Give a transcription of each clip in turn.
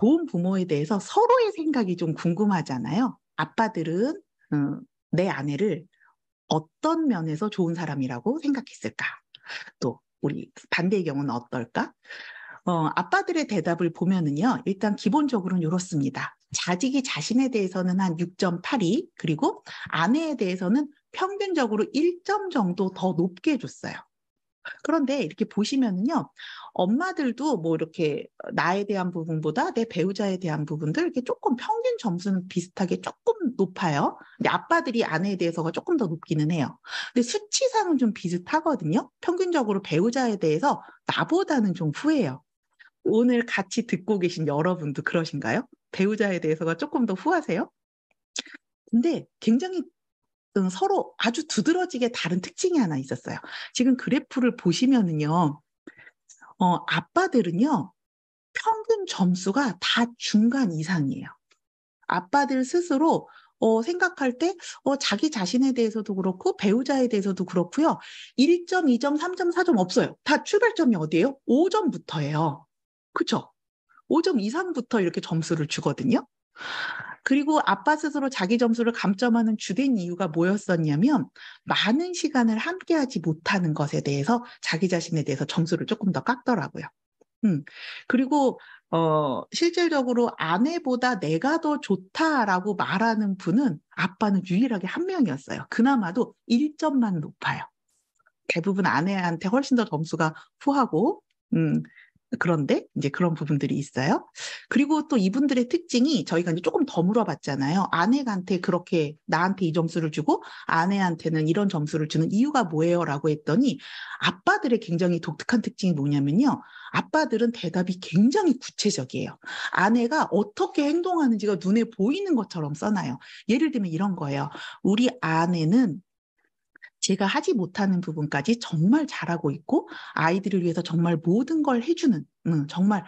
좋은 부모에 대해서 서로의 생각이 좀 궁금하잖아요. 아빠들은 내 아내를 어떤 면에서 좋은 사람이라고 생각했을까? 또 우리 반대의 경우는 어떨까? 아빠들의 대답을 보면은요, 일단 기본적으로는 이렇습니다. 자식이 자신에 대해서는 한 6.82, 그리고 아내에 대해서는 평균적으로 1점 정도 더 높게 줬어요. 그런데 이렇게 보시면은요, 엄마들도 뭐 이렇게 나에 대한 부분보다 내 배우자에 대한 부분들 이렇게 조금 평균 점수는 비슷하게 조금 높아요. 근데 아빠들이 아내에 대해서가 조금 더 높기는 해요. 근데 수치상은 좀 비슷하거든요. 평균적으로 배우자에 대해서 나보다는 좀 후해요. 오늘 같이 듣고 계신 여러분도 그러신가요? 배우자에 대해서가 조금 더 후하세요? 근데 굉장히 서로 아주 두드러지게 다른 특징이 하나 있었어요. 지금 그래프를 보시면은요, 아빠들은요, 평균 점수가 다 중간 이상이에요. 아빠들 스스로 생각할 때 자기 자신에 대해서도 그렇고 배우자에 대해서도 그렇고요. 1점, 2점, 3점, 4점 없어요. 다 출발점이 어디예요? 5점부터예요. 그쵸? 5점 이상부터 이렇게 점수를 주거든요. 그리고 아빠 스스로 자기 점수를 감점하는 주된 이유가 뭐였었냐면 많은 시간을 함께하지 못하는 것에 대해서 자기 자신에 대해서 점수를 조금 더 깎더라고요. 그리고 실질적으로 아내보다 내가 더 좋다라고 말하는 분은 아빠는 유일하게 한 명이었어요. 그나마도 1점만 높아요. 대부분 아내한테 훨씬 더 점수가 후하고, 그런데 이제 그런 부분들이 있어요. 그리고 또 이분들의 특징이 저희가 이제 조금 더 물어봤잖아요. 아내한테 그렇게 나한테 이 점수를 주고 아내한테는 이런 점수를 주는 이유가 뭐예요? 라고 했더니 아빠들의 굉장히 독특한 특징이 뭐냐면요. 아빠들은 대답이 굉장히 구체적이에요. 아내가 어떻게 행동하는지가 눈에 보이는 것처럼 써놔요. 예를 들면 이런 거예요. 우리 아내는 제가 하지 못하는 부분까지 정말 잘하고 있고 아이들을 위해서 정말 모든 걸 해주는 정말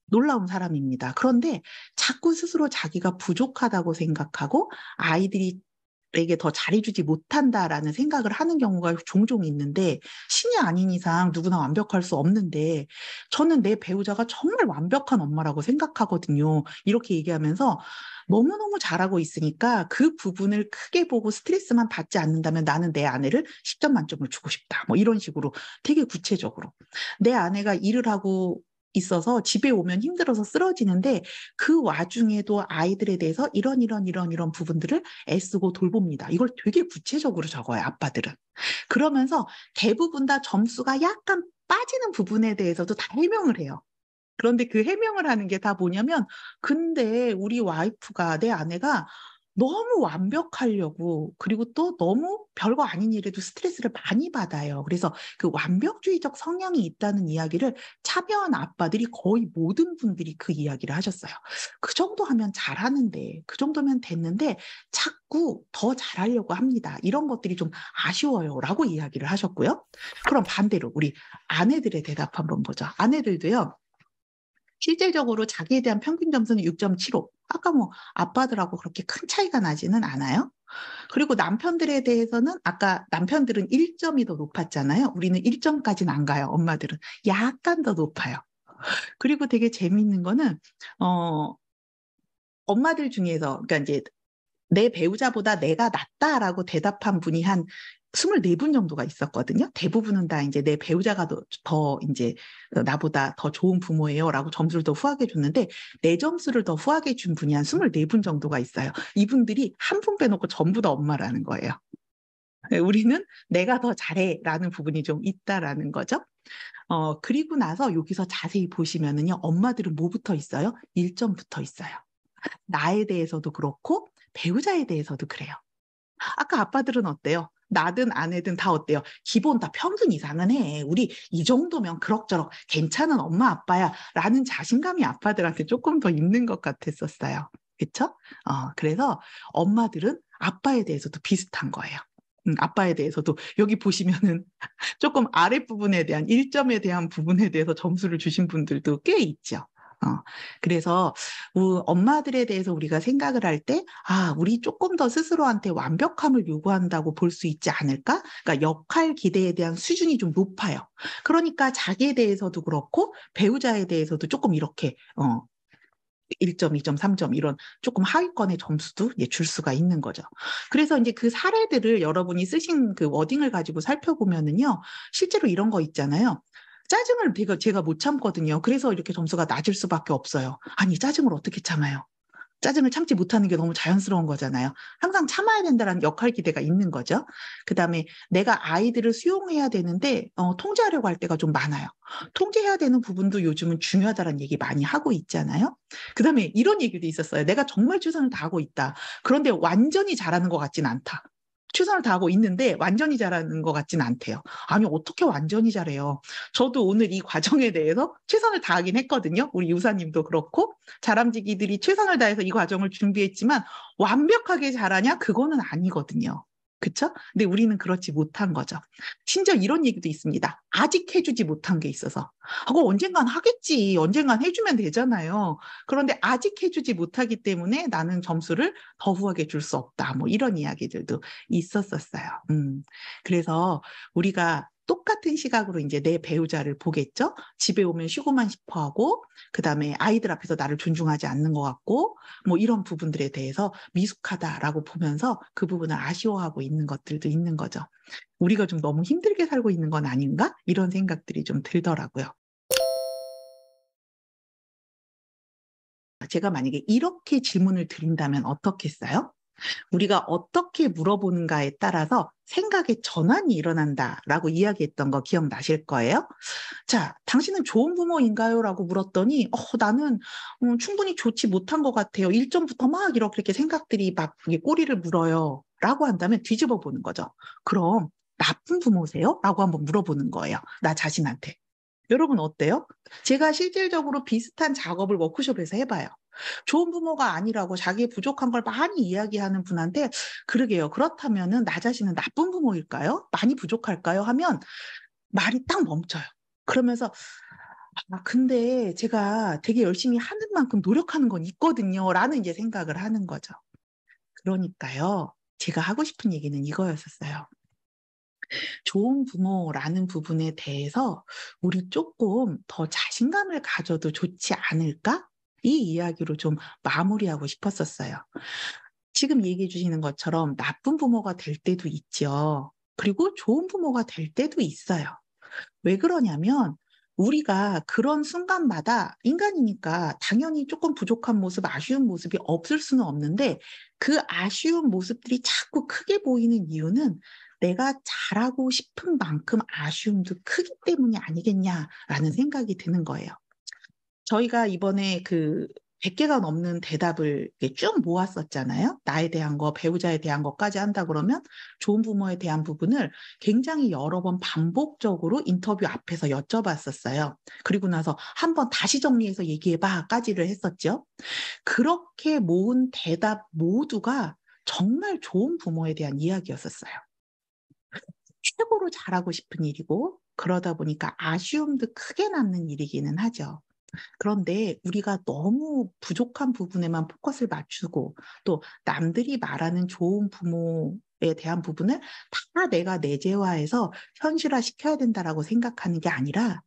놀라운 사람입니다. 그런데 자꾸 스스로 자기가 부족하다고 생각하고 아이들에게 더 잘해주지 못한다라는 생각을 하는 경우가 종종 있는데 신이 아닌 이상 누구나 완벽할 수 없는데 저는 내 배우자가 정말 완벽한 엄마라고 생각하거든요. 이렇게 얘기하면서 너무너무 잘하고 있으니까 그 부분을 크게 보고 스트레스만 받지 않는다면 나는 내 아내를 10점 만점을 주고 싶다. 뭐 이런 식으로 되게 구체적으로. 내 아내가 일을 하고 있어서 집에 오면 힘들어서 쓰러지는데 그 와중에도 아이들에 대해서 이런 부분들을 애쓰고 돌봅니다. 이걸 되게 구체적으로 적어요, 아빠들은. 그러면서 대부분 다 점수가 약간 빠지는 부분에 대해서도 다 해명을 해요. 그런데 그 해명을 하는 게 다 뭐냐면, 근데 우리 와이프가, 내 아내가 너무 완벽하려고, 그리고 또 너무 별거 아닌 일에도 스트레스를 많이 받아요. 그래서 그 완벽주의적 성향이 있다는 이야기를 참여한 아빠들이 거의 모든 분들이 그 이야기를 하셨어요. 그 정도 하면 잘하는데, 그 정도면 됐는데, 자꾸 더 잘하려고 합니다. 이런 것들이 좀 아쉬워요. 라고 이야기를 하셨고요. 그럼 반대로 우리 아내들의 대답 한번 보죠. 아내들도요. 실질적으로 자기에 대한 평균 점수는 6.75. 아까 뭐 아빠들하고 그렇게 큰 차이가 나지는 않아요. 그리고 남편들에 대해서는 아까 남편들은 1점이 더 높았잖아요. 우리는 1점까지는 안 가요. 엄마들은 약간 더 높아요. 그리고 되게 재미있는 거는 어 엄마들 중에서 그러니까 이제 내 배우자보다 내가 낫다라고 대답한 분이 한 24분 정도가 있었거든요. 대부분은 다 이제 내 배우자가 더 이제 나보다 더 좋은 부모예요라고 점수를 더 후하게 줬는데 내 점수를 더 후하게 준 분이 한 24분 정도가 있어요. 이분들이 한 분 빼놓고 전부 다 엄마라는 거예요. 네, 우리는 내가 더 잘해라는 부분이 좀 있다라는 거죠. 그리고 나서 여기서 자세히 보시면은요, 엄마들은 뭐 붙어 있어요? 1점 붙어 있어요. 나에 대해서도 그렇고 배우자에 대해서도 그래요. 아까 아빠들은 어때요? 나든 아내든 다 어때요? 기본 다 평균 이상은 해. 우리 이 정도면 그럭저럭 괜찮은 엄마 아빠야 라는 자신감이 아빠들한테 조금 더 있는 것 같았었어요. 그쵸? 그래서 엄마들은 아빠에 대해서도 비슷한 거예요. 아빠에 대해서도 여기 보시면은 조금 아랫부분에 대한 1점에 대한 부분에 대해서 점수를 주신 분들도 꽤 있죠. 그래서 엄마들에 대해서 우리가 생각을 할 때, 우리 조금 더 스스로한테 완벽함을 요구한다고 볼 수 있지 않을까? 그러니까 역할 기대에 대한 수준이 좀 높아요. 그러니까 자기에 대해서도 그렇고 배우자에 대해서도 조금 이렇게 1점, 2점, 3점 이런 조금 하위권의 점수도 줄 수가 있는 거죠. 그래서 이제 그 사례들을 여러분이 쓰신 그 워딩을 가지고 살펴보면은요, 실제로 이런 거 있잖아요. 짜증을 제가 못 참거든요. 그래서 이렇게 점수가 낮을 수밖에 없어요. 아니, 짜증을 어떻게 참아요? 짜증을 참지 못하는 게 너무 자연스러운 거잖아요. 항상 참아야 된다는 역할 기대가 있는 거죠. 그다음에 내가 아이들을 수용해야 되는데 통제하려고 할 때가 좀 많아요. 통제해야 되는 부분도 요즘은 중요하다는 얘기 많이 하고 있잖아요. 그다음에 이런 얘기도 있었어요. 내가 정말 최선을 다하고 있다. 그런데 완전히 잘하는 것 같진 않다. 최선을 다하고 있는데 완전히 잘하는 것 같진 않대요. 아니, 어떻게 완전히 잘해요? 저도 오늘 이 과정에 대해서 최선을 다하긴 했거든요. 우리 유사님도 그렇고, 자람쥐기들이 최선을 다해서 이 과정을 준비했지만 완벽하게 잘하냐? 그거는 아니거든요. 그쵸? 근데 우리는 그렇지 못한 거죠. 심지어 이런 얘기도 있습니다. 아직 해주지 못한 게 있어서. 하고 언젠간 하겠지. 언젠간 해주면 되잖아요. 그런데 아직 해주지 못하기 때문에 나는 점수를 더 후하게 줄 수 없다. 뭐 이런 이야기들도 있었었어요. 그래서 우리가 똑같은 시각으로 이제 내 배우자를 보겠죠? 집에 오면 쉬고만 싶어 하고, 그 다음에 아이들 앞에서 나를 존중하지 않는 것 같고, 뭐 이런 부분들에 대해서 미숙하다라고 보면서 그 부분을 아쉬워하고 있는 것들도 있는 거죠. 우리가 좀 너무 힘들게 살고 있는 건 아닌가? 이런 생각들이 좀 들더라고요. 제가 만약에 이렇게 질문을 드린다면 어떻겠어요? 우리가 어떻게 물어보는가에 따라서 생각의 전환이 일어난다라고 이야기했던 거 기억나실 거예요? 자, 당신은 좋은 부모인가요? 라고 물었더니, 나는 충분히 좋지 못한 것 같아요. 1점부터 막 이렇게 생각들이 막 꼬리를 물어요. 라고 한다면 뒤집어 보는 거죠. 그럼 나쁜 부모세요? 라고 한번 물어보는 거예요. 나 자신한테. 여러분 어때요? 제가 실질적으로 비슷한 작업을 워크숍에서 해봐요. 좋은 부모가 아니라고 자기의 부족한 걸 많이 이야기하는 분한테 그러게요. 그렇다면은 나 자신은 나쁜 부모일까요? 많이 부족할까요? 하면 말이 딱 멈춰요. 그러면서 근데 제가 되게 열심히 하는 만큼 노력하는 건 있거든요. 라는 이제 생각을 하는 거죠. 그러니까요. 제가 하고 싶은 얘기는 이거였었어요. 좋은 부모라는 부분에 대해서 우리 조금 더 자신감을 가져도 좋지 않을까? 이 이야기로 좀 마무리하고 싶었었어요. 지금 얘기해 주시는 것처럼 나쁜 부모가 될 때도 있죠. 그리고 좋은 부모가 될 때도 있어요. 왜 그러냐면 우리가 그런 순간마다 인간이니까 당연히 조금 부족한 모습, 아쉬운 모습이 없을 수는 없는데 그 아쉬운 모습들이 자꾸 크게 보이는 이유는 내가 잘하고 싶은 만큼 아쉬움도 크기 때문이 아니겠냐라는 생각이 드는 거예요. 저희가 이번에 그 100개가 넘는 대답을 이렇게 쭉 모았었잖아요. 나에 대한 거, 배우자에 대한 것까지 한다 그러면 좋은 부모에 대한 부분을 굉장히 여러 번 반복적으로 인터뷰 앞에서 여쭤봤었어요. 그리고 나서 한 번 다시 정리해서 얘기해봐까지를 했었죠. 그렇게 모은 대답 모두가 정말 좋은 부모에 대한 이야기였었어요. 최고로 잘하고 싶은 일이고 그러다 보니까 아쉬움도 크게 남는 일이기는 하죠. 그런데 우리가 너무 부족한 부분에만 포커스를 맞추고 또 남들이 말하는 좋은 부모에 대한 부분을 다 내가 내재화해서 현실화 시켜야 된다라고 생각하는 게 아니라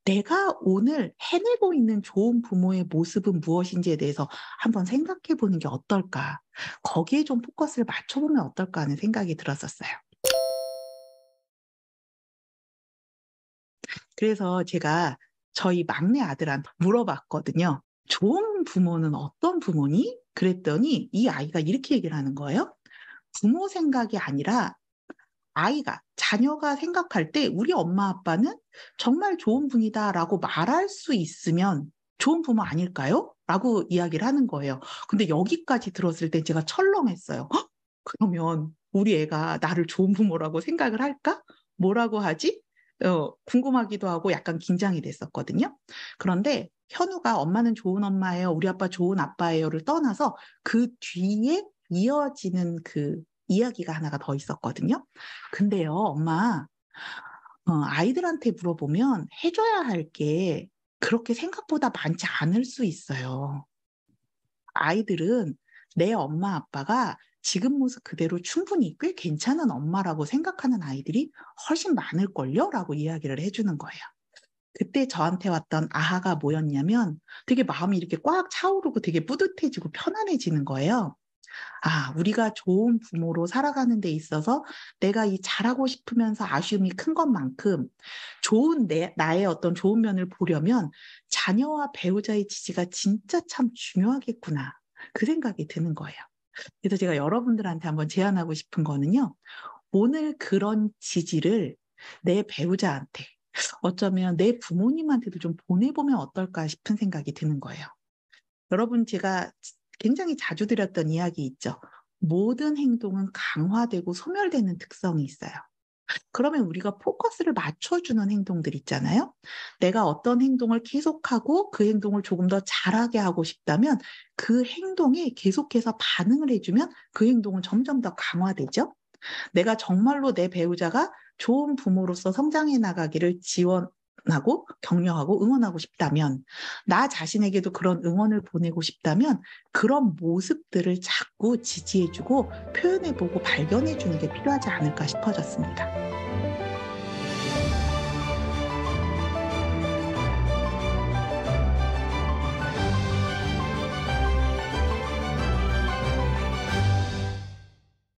내가 오늘 해내고 있는 좋은 부모의 모습은 무엇인지에 대해서 한번 생각해 보는 게 어떨까. 거기에 좀 포커스를 맞춰보면 어떨까 하는 생각이 들었었어요. 그래서 제가 저희 막내 아들한테 물어봤거든요. 좋은 부모는 어떤 부모니? 그랬더니 이 아이가 이렇게 얘기를 하는 거예요. 부모 생각이 아니라 아이가, 자녀가 생각할 때 우리 엄마 아빠는 정말 좋은 분이다라고 말할 수 있으면 좋은 부모 아닐까요? 라고 이야기를 하는 거예요. 근데 여기까지 들었을 때 제가 철렁했어요. 헉? 그러면 우리 애가 나를 좋은 부모라고 생각을 할까? 뭐라고 하지? 궁금하기도 하고 약간 긴장이 됐었거든요. 그런데 현우가 엄마는 좋은 엄마예요. 우리 아빠 좋은 아빠예요를 떠나서 그 뒤에 이어지는 그 이야기가 하나가 더 있었거든요. 근데요, 엄마, 아이들한테 물어보면 해줘야 할 게 그렇게 생각보다 많지 않을 수 있어요. 아이들은 내 엄마 아빠가 지금 모습 그대로 충분히 꽤 괜찮은 엄마라고 생각하는 아이들이 훨씬 많을걸요? 라고 이야기를 해주는 거예요. 그때 저한테 왔던 아하가 뭐였냐면 되게 마음이 이렇게 꽉 차오르고 되게 뿌듯해지고 편안해지는 거예요. 아, 우리가 좋은 부모로 살아가는 데 있어서 내가 이 잘하고 싶으면서 아쉬움이 큰 것만큼 나의 어떤 좋은 면을 보려면 자녀와 배우자의 지지가 진짜 참 중요하겠구나. 그 생각이 드는 거예요. 그래서 제가 여러분들한테 한번 제안하고 싶은 거는요. 오늘 그런 지지를 내 배우자한테, 어쩌면 내 부모님한테도 좀 보내보면 어떨까 싶은 생각이 드는 거예요. 여러분, 제가 굉장히 자주 드렸던 이야기 있죠. 모든 행동은 강화되고 소멸되는 특성이 있어요. 그러면 우리가 포커스를 맞춰주는 행동들 있잖아요. 내가 어떤 행동을 계속하고 그 행동을 조금 더 잘하게 하고 싶다면 그 행동에 계속해서 반응을 해주면 그 행동은 점점 더 강화되죠. 내가 정말로 내 배우자가 좋은 부모로서 성장해 나가기를 지원하고 격려하고 응원하고 싶다면, 나 자신에게도 그런 응원을 보내고 싶다면 그런 모습들을 자꾸 지지해주고 표현해보고 발견해주는 게 필요하지 않을까 싶어졌습니다.